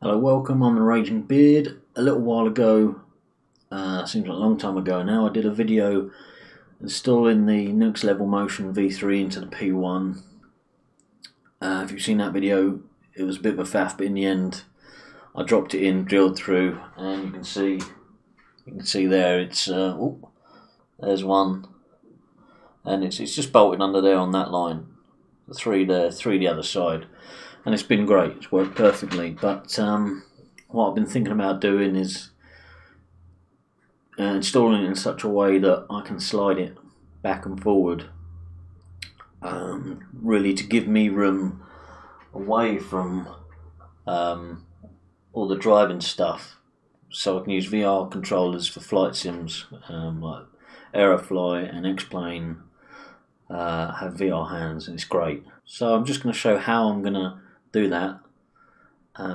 Hello, welcome. I'm the Raging Beard. A little while ago, seems like a long time ago now, I did a video installing the NLR Motion V3 into the P1. If you've seen that video, it was a bit of a faff, but in the end, I dropped it in, drilled through, and you can see there. It's there's one, and it's just bolted under there on that line. The three there, three the other side. And it's been great, it's worked perfectly, but what I've been thinking about doing is installing it in such a way that I can slide it back and forward, really to give me room away from all the driving stuff, so I can use VR controllers for flight sims like Aerofly and X-Plane. Have VR hands, and it's great. So I'm just going to show how I'm going to do that,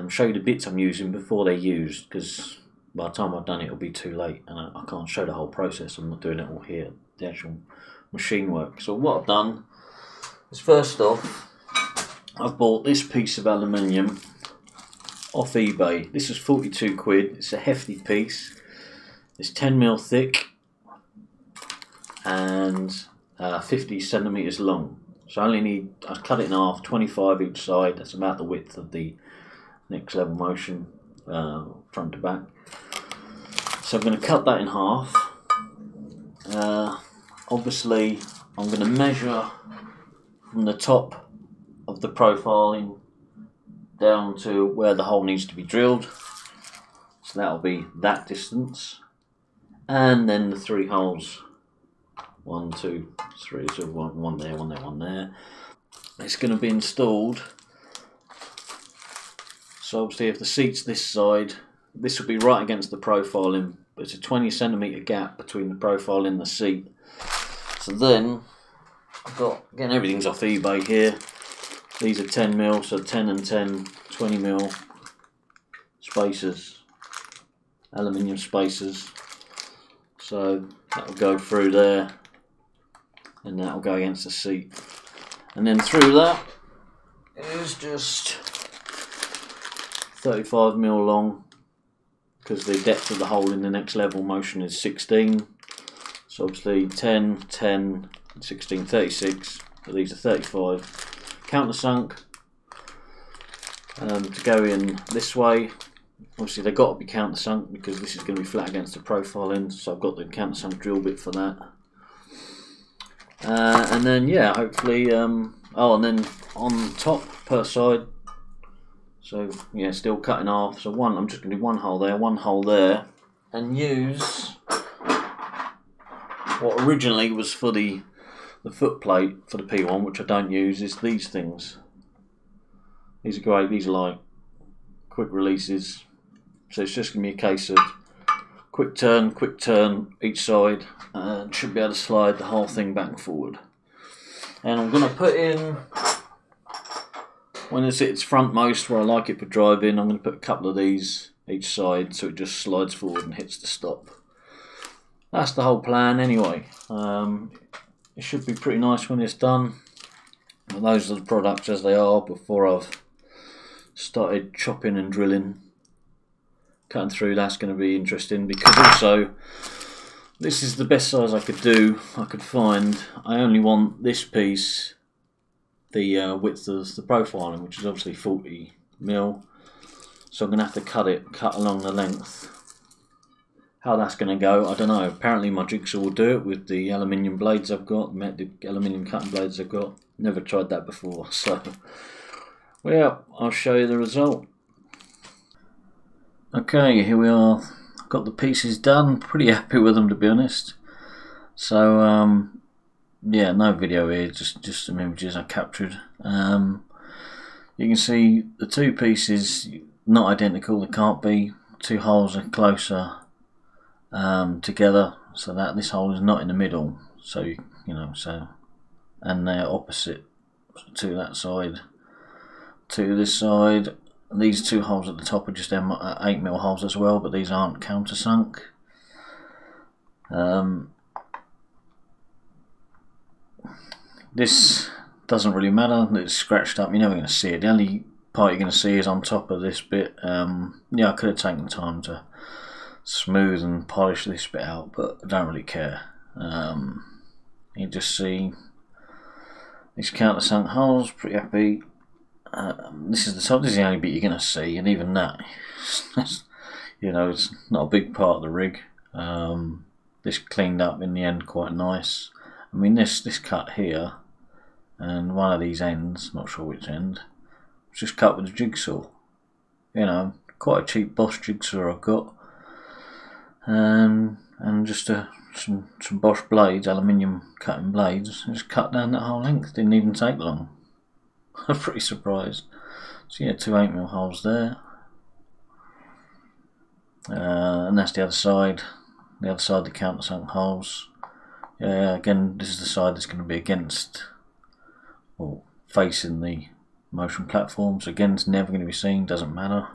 show you the bits I'm using before they're used, because by the time I've done it it'll be too late and I can't show the whole process. I'm not doing it all here, the actual machine work. So what I've done is, first off, I've bought this piece of aluminium off eBay. This is 42 quid, it's a hefty piece, it's 10mm thick and 50 centimeters long. So I cut it in half, 25 each side. That's about the width of the NLR Motion, front to back. So I'm going to cut that in half. Obviously, I'm going to measure from the top of the profiling down to where the hole needs to be drilled. So that'll be that distance, and then the three holes. 1, 2, 3, so one there, one there, one there. It's going to be installed. So obviously if the seat's this side, this will be right against the profiling, but it's a 20 centimeter gap between the profile and the seat. So then I've got, again, everything's off eBay here. These are 10mm, so 10 and 10, 20mm spacers, aluminium spacers. So that'll go through there, and that'll go against the seat, and then through that is just 35mm long, because the depth of the hole in the NLR Motion is 16. So obviously 10, 10, 16, 36, but these are 35. Countersunk to go in this way. Obviously they've got to be countersunk because this is going to be flat against the profiling, so I've got the countersunk drill bit for that. And then, yeah, hopefully, and then on top per side, so yeah, still cutting off. So I'm just going to do one hole there, and use what originally was for the foot plate for the P1, which I don't use, is these things. These are great, these are like quick releases, so it's just going to be a case of quick turn each side, and should be able to slide the whole thing back and forward. And I'm going to put in, when it's frontmost where I like it for driving, I'm going to put a couple of these each side so it just slides forward and hits the stop. That's the whole plan anyway. It should be pretty nice when it's done. And those are the products as they are before I've started chopping and drilling. Cutting through, that's going to be interesting, because also this is the best size I could find. I only want this piece, the width of the profiling, which is obviously 40mm, so I'm going to have to cut along the length. How that's going to go, I don't know. Apparently my jigsaw will do it with the aluminium blades I've got, the aluminium cutting blades I've got. Never tried that before, so well, I'll show you the result. Okay, here we are. Got the pieces done. Pretty happy with them, to be honest. So yeah, no video here, just some images I captured. You can see the two pieces not identical. They can't be. Two holes are closer together, so that this hole is not in the middle. So you know, and they're opposite to that side, to this side. These two holes at the top are just 8mm holes as well, but these aren't countersunk. This doesn't really matter, it's scratched up, you're never going to see it. The only part you're going to see is on top of this bit. Yeah, I could have taken time to smooth and polish this bit out, but I don't really care. You just see these countersunk holes, pretty happy. This is the only bit you're going to see, and even that, you know, it's not a big part of the rig. This cleaned up in the end quite nice. I mean, this cut here, and one of these ends, not sure which end, was just cut with a jigsaw. You know, quite a cheap Bosch jigsaw I've got, and just some Bosch blades, aluminium cutting blades. Just cut down that whole length. Didn't even take long. I'm pretty surprised. So yeah, 2 8mm holes there, and that's the other side. The other side, the countersunk holes. Yeah, again, this is the side that's going to be against, or facing the motion platform. So again, it's never going to be seen. Doesn't matter.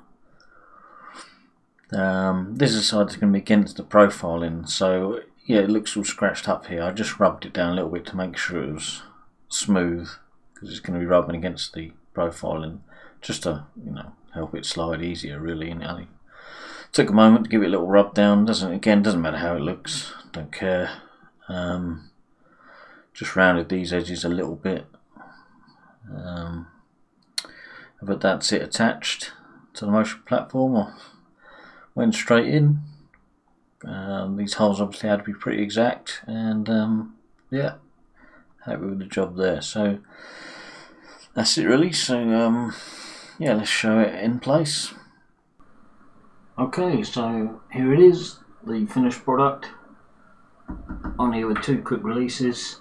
This is the side that's going to be against the profiling. So yeah, it looks all scratched up here. I just rubbed it down a little bit to make sure it was smooth, because it's going to be rubbing against the profiling, just to, you know, help it slide easier, really. And it took a moment to give it a little rub down. Doesn't matter how it looks. Don't care. Just rounded these edges a little bit. But that's it attached to the motion platform. I went straight in. These holes obviously had to be pretty exact, and yeah, happy with the job there. So that's it really. So yeah, let's show it in place. Okay, so here it is, the finished product. On here with 2 quick releases.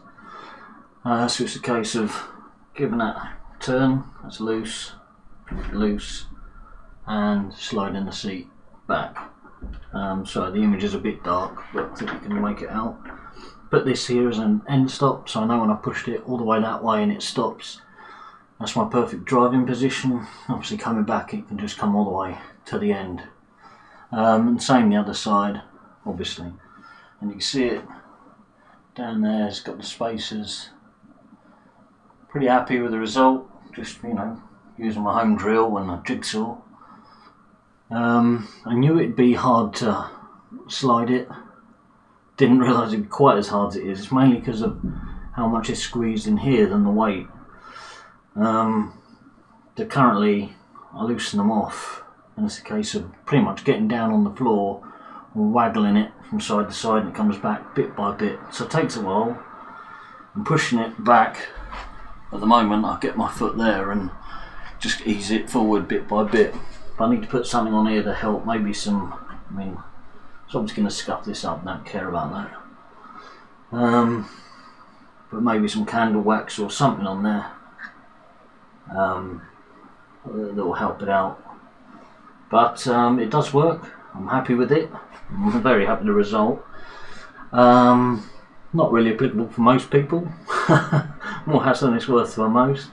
So it's a case of giving that a turn, that's loose, and sliding the seat back. So the image is a bit dark, but I think you can make it out. Put this here as an end stop, so I know when I pushed it all the way that way and it stops, that's my perfect driving position. Obviously coming back, it can just come all the way to the end. And same the other side, obviously. And you can see it down there, it's got the spacers. Pretty happy with the result, just, you know, using my home drill and a jigsaw. I knew it'd be hard to slide it, didn't realise it'd be quite as hard as it is. It's mainly because of how much is squeezed in here than the weight. Currently I loosen them off, and it's a case of pretty much getting down on the floor and waggling it from side to side, and it comes back bit by bit. So it takes a while. I'm pushing it back. At the moment I get my foot there and just ease it forward bit by bit. But I need to put something on here to help, maybe some, I mean, someone's going to scuff this up, don't care about that. But maybe some candle wax or something on there that will help it out. But it does work. I'm happy with it. I'm very happy with the result. Not really applicable for most people. More hassle than it's worth for most.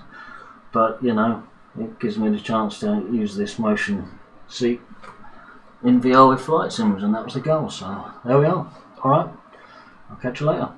But you know, it gives me the chance to use this motion seat in VR with flight sims, and that was the goal. So there we are. Alright, I'll catch you later.